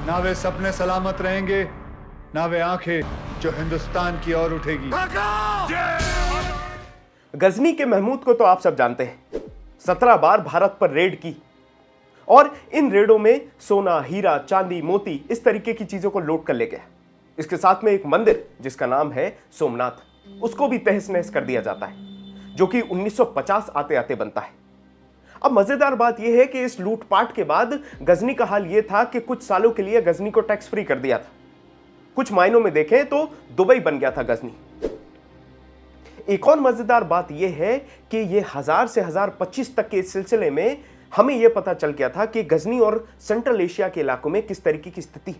ना वे सपने सलामत रहेंगे, ना वे आंखें जो हिंदुस्तान की ओर उठेगी। गजनी के महमूद को तो आप सब जानते हैं। 17 बार भारत पर रेड की और इन रेडों में सोना, हीरा, चांदी, मोती इस तरीके की चीजों को लूट कर ले गया। इसके साथ में एक मंदिर जिसका नाम है सोमनाथ, उसको भी तहस नहस कर दिया जाता है, जो कि 1950 आते आते बनता है। अब मजेदार बात यह है कि इस लूटपाट के बाद गजनी का हाल यह था कि कुछ सालों के लिए गजनी को टैक्स फ्री कर दिया था। कुछ मायनों में देखें तो दुबई बन गया था गजनी। एक और मजेदार बात यह है कि यह 1000 से 1025 तक के सिलसिले में हमें यह पता चल गया था कि गजनी और सेंट्रल एशिया के इलाकों में किस तरीके की स्थिति है।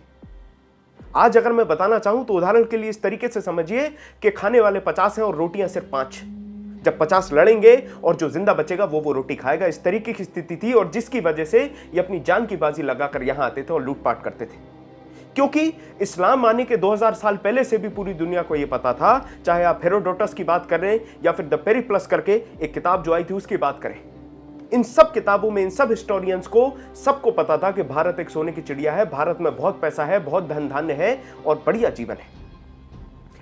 आज अगर मैं बताना चाहूं तो उदाहरण के लिए इस तरीके से समझिए कि खाने वाले 50 हैं और रोटियां सिर्फ 5। जब 50 लड़ेंगे और जो जिंदा बचेगा वो रोटी खाएगा। इस तरीके की स्थिति थी और जिसकी वजह से ये अपनी जान की बाजी लगाकर यहां आते थे और लूटपाट करते थे, क्योंकि इस्लाम आने के 2000 साल पहले से भी पूरी दुनिया को यह पता था, चाहे आप हेरोडोटस की बात करें या फिर द पेरिप्लस करके एक किताब जो आई थी उसकी बात करें। इन सब किताबों में इन सब हिस्टोरियंस को सबको पता था कि भारत एक सोने की चिड़िया है, भारत में बहुत पैसा है, बहुत धन धान्य है और बढ़िया जीवन है।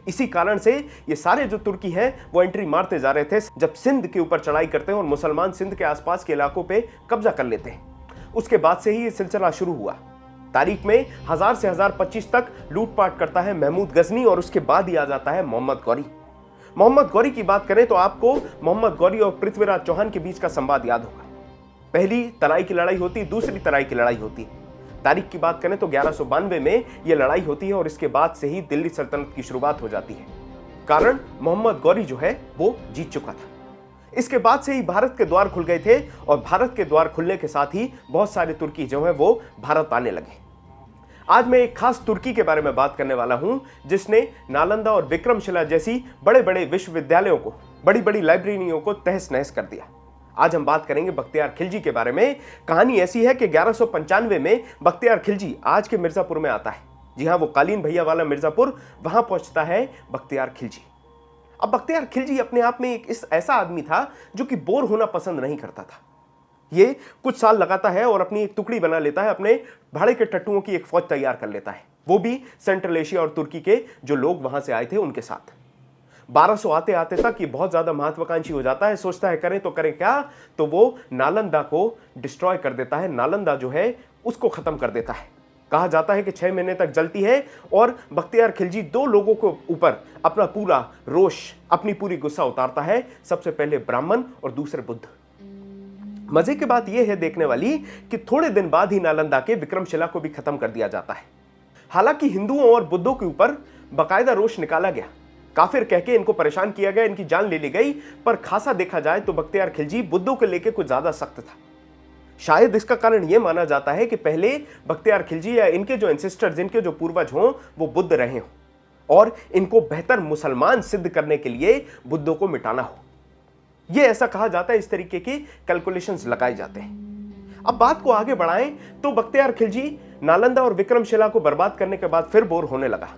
इसी कारण से ये सारे जो तुर्की हैं वो एंट्री मारते जा रहे थे जब सिंध के ऊपर चढ़ाई करते हैं और मुसलमान सिंध के आसपास के इलाकों पे कब्जा कर लेते हैं। उसके बाद से ही ये सिलसिला शुरू हुआ। तारीख में 1000 से 1025 तक लूटपाट करता है महमूद गजनी और उसके बाद ही आ जाता है मोहम्मद गौरी। मोहम्मद गौरी की बात करें तो आपको मोहम्मद गौरी और पृथ्वीराज चौहान के बीच का संवाद याद होगा। पहली तराई की लड़ाई होती, दूसरी तराई की लड़ाई होती। तारीख की बात करें तो 1192 में यह लड़ाई होती है और इसके बाद से ही दिल्ली सल्तनत की शुरुआत हो जाती है। कारण मोहम्मद गौरी जो है वो जीत चुका था। इसके बाद से ही भारत के द्वार खुल गए थे और भारत के द्वार खुलने के साथ ही बहुत सारे तुर्की जो है वो भारत आने लगे। आज मैं एक खास तुर्की के बारे में बात करने वाला हूं जिसने नालंदा और विक्रमशिला जैसी बड़े बड़े विश्वविद्यालयों को, बड़ी बड़ी लाइब्रेरियों को तहस नहस कर दिया। आज हम बात करेंगे बख्तियार खिलजी के बारे में। कहानी ऐसी है कि 1195 में बख्तियार खिलजी आज के मिर्जापुर में आता है। जी हां, वो कालीन भैया वाला मिर्जापुर, वहां पहुंचता है बख्तियार खिलजी। अब बख्तियार खिलजी अपने आप में एक ऐसा आदमी था जो कि बोर होना पसंद नहीं करता था। ये कुछ साल लगाता है और अपनी एक टुकड़ी बना लेता है, अपने भाड़े के टट्टुओं की एक फौज तैयार कर लेता है, वो भी सेंट्रल एशिया और तुर्की के जो लोग वहां से आए थे उनके साथ। 1200 आते आते तक ये बहुत ज्यादा महत्वाकांक्षी हो जाता है। सोचता है करें तो करें क्या, तो वो नालंदा को डिस्ट्रॉय कर देता है। नालंदा जो है उसको खत्म कर देता है। कहा जाता है कि 6 महीने तक जलती है और बख्तियार खिलजी 2 लोगों के ऊपर अपना पूरा रोष, अपनी पूरी गुस्सा उतारता है। सबसे पहले ब्राह्मण और दूसरे बुद्ध। मजे की बात यह है देखने वाली कि थोड़े दिन बाद ही नालंदा के विक्रमशिला को भी खत्म कर दिया जाता है। हालांकि हिंदुओं और बुद्धों के ऊपर बाकायदा रोष निकाला गया, काफिर कह के इनको परेशान किया गया, इनकी जान ले ली गई, पर खासा देखा जाए तो बख्तियार खिलजी बुद्धों को लेकर कुछ ज्यादा सख्त था। शायद इसका कारण यह माना जाता है कि पहले बख्तियार खिलजी या इनके जो एंसेस्टर्स, इनके जो पूर्वज हों वो बुद्ध रहे हों और इनको बेहतर मुसलमान सिद्ध करने के लिए बुद्धों को मिटाना हो। यह ऐसा कहा जाता है, इस तरीके की कैलकुलेशंस लगाए जाते हैं। अब बात को आगे बढ़ाएं तो बख्तियार खिलजी नालंदा और विक्रमशिला को बर्बाद करने के बाद फिर बोर होने लगा।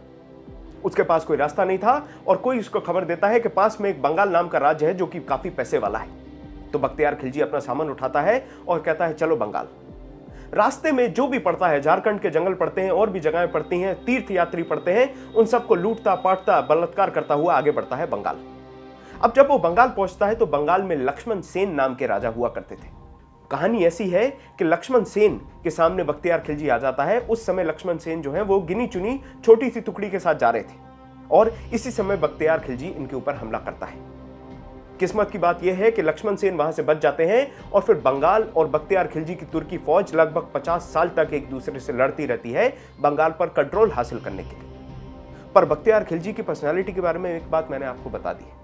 उसके पास कोई रास्ता नहीं था और कोई उसको खबर देता है कि पास में एक बंगाल नाम का राज्य है जो कि काफी पैसे वाला है। तो बख्तियार खिलजी अपना सामान उठाता है और कहता है चलो बंगाल। रास्ते में जो भी पड़ता है, झारखंड के जंगल पड़ते हैं और भी जगहें पड़ती हैं, तीर्थ यात्री पड़ते हैं, उन सबको लूटता पाटता बलात्कार करता हुआ आगे बढ़ता है बंगाल। अब जब वो बंगाल पहुंचता है तो बंगाल में लक्ष्मण सेन नाम के राजा हुआ करते थे। कहानी ऐसी है कि लक्ष्मण सेन के सामने बख्तियार खिलजी आ जाता है। उस समय लक्ष्मण सेन जो है वो गिनी चुनी छोटी सी टुकड़ी के साथ जा रहे थे और इसी समय बख्तियार खिलजी इनके ऊपर हमला करता है। किस्मत की बात यह है कि लक्ष्मण सेन वहां से बच जाते हैं और फिर बंगाल और बख्तियार खिलजी की तुर्की फौज लगभग 50 साल तक एक दूसरे से लड़ती रहती है बंगाल पर कंट्रोल हासिल करने के लिए। पर बख्तियार खिलजी की पर्सनालिटी के बारे में एक बात मैंने आपको बता दी है।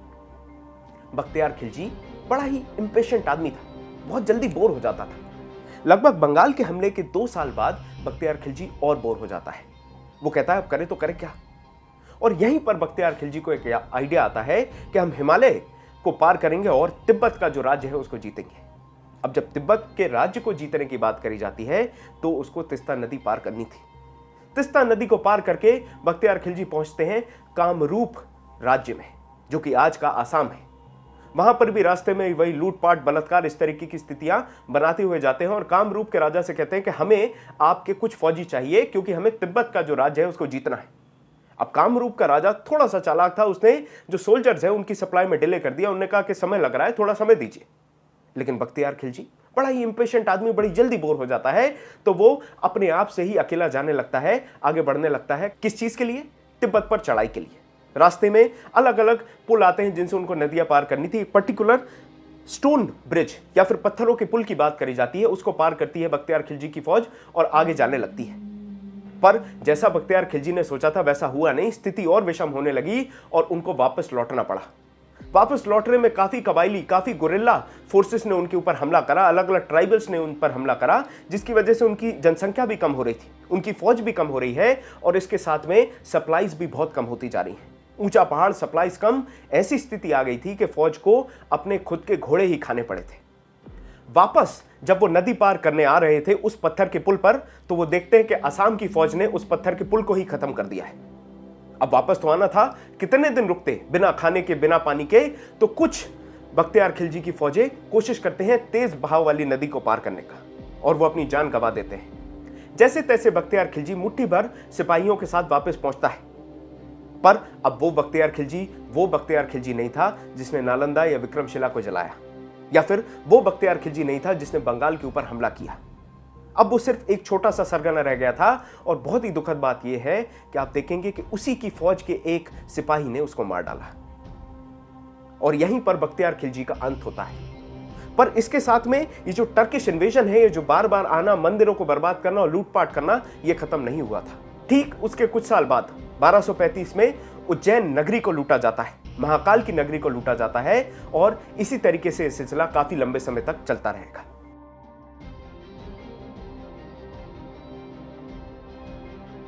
बख्तियार खिलजी बड़ा ही इंपेशेंट आदमी था, बहुत जल्दी बोर हो जाता था। लगभग बंगाल के हमले के 2 साल बाद बख्तियार खिलजी और बोर हो जाता है। वो कहता है अब करें तो करें क्या। और यहीं पर बख्तियार खिलजी को एक आइडिया आता है कि हम हिमालय को पार करेंगे और तिब्बत का जो राज्य है उसको जीतेंगे। अब जब तिब्बत के राज्य को जीतने की बात करी जाती है तो उसको तिस्ता नदी पार करनी थी। तिस्ता नदी को पार करके बख्तियार खिलजी पहुंचते हैं कामरूप राज्य में, जो कि आज का आसाम है। वहां पर भी रास्ते में वही लूटपाट, बलात्कार, इस तरीके की स्थितियां बनाते हुए जाते हैं और कामरूप के राजा से कहते हैं कि हमें आपके कुछ फौजी चाहिए क्योंकि हमें तिब्बत का जो राज्य है उसको जीतना है। अब कामरूप का राजा थोड़ा सा चालाक था, उसने जो सोल्जर्स है उनकी सप्लाई में डिले कर दिया। उन्होंने कहा कि समय लग रहा है, थोड़ा समय दीजिए। लेकिन बख्तियार खिलजी बड़ा ही इंपेशेंट आदमी, बड़ी जल्दी बोर हो जाता है, तो वो अपने आप से ही अकेला जाने लगता है, आगे बढ़ने लगता है। किस चीज के लिए? तिब्बत पर चढ़ाई के लिए। रास्ते में अलग अलग पुल आते हैं जिनसे उनको नदियां पार करनी थी। एक पर्टिकुलर स्टोन ब्रिज या फिर पत्थरों के पुल की बात करी जाती है, उसको पार करती है बख्तियार खिलजी की फौज और आगे जाने लगती है। पर जैसा बख्तियार खिलजी ने सोचा था वैसा हुआ नहीं, स्थिति और विषम होने लगी और उनको वापस लौटना पड़ा। वापस लौटने में काफी कबायली, काफी गुरिल्ला फोर्सेस ने उनके ऊपर हमला करा, अलग अलग ट्राइबल्स ने उन पर हमला करा, जिसकी वजह से उनकी जनसंख्या भी कम हो रही थी, उनकी फौज भी कम हो रही है और इसके साथ में सप्लाईज भी बहुत कम होती जा रही है। ऊंचा पहाड़, सप्लाईज कम, ऐसी स्थिति आ गई थी कि फौज को अपने खुद के घोड़े ही खाने पड़े थे। वापस जब वो नदी पार करने आ रहे थे उस पत्थर के पुल पर, तो वो देखते हैं कि असम की फौज ने उस पत्थर के पुल को ही खत्म कर दिया है। अब वापस तो आना था, कितने दिन रुकते बिना खाने के, बिना पानी के? तो कुछ बख्तियार खिलजी की फौजें कोशिश करते हैं तेज बहाव वाली नदी को पार करने का और वो अपनी जान गंवा देते हैं। जैसे तैसे बख्तियार खिलजी मुट्ठी भर सिपाहियों के साथ वापस पहुंचता है। पर अब वो बख्तियार खिलजी नहीं था जिसने नालंदा या विक्रमशिला को जलाया, या फिर वो बख्तियार खिलजी नहीं था जिसने बंगाल के ऊपर हमला किया। अब वो सिर्फ एक छोटा सा सरगना रह गया था और बहुत ही दुखद बात यह है कि आप देखेंगे कि उसी की फौज के एक सिपाही ने उसको मार डाला और यहीं पर बख्तियार खिलजी का अंत होता है। पर इसके साथ में ये जो टर्किश इन्वेजन है, ये जो बार बार आना, मंदिरों को बर्बाद करना और लूटपाट करना, ये खत्म नहीं हुआ था। ठीक उसके कुछ साल बाद 1235 में उज्जैन नगरी को लूटा जाता है, महाकाल की नगरी को लूटा जाता है और इसी तरीके से सिलसिला काफी लंबे समय तक चलता रहेगा।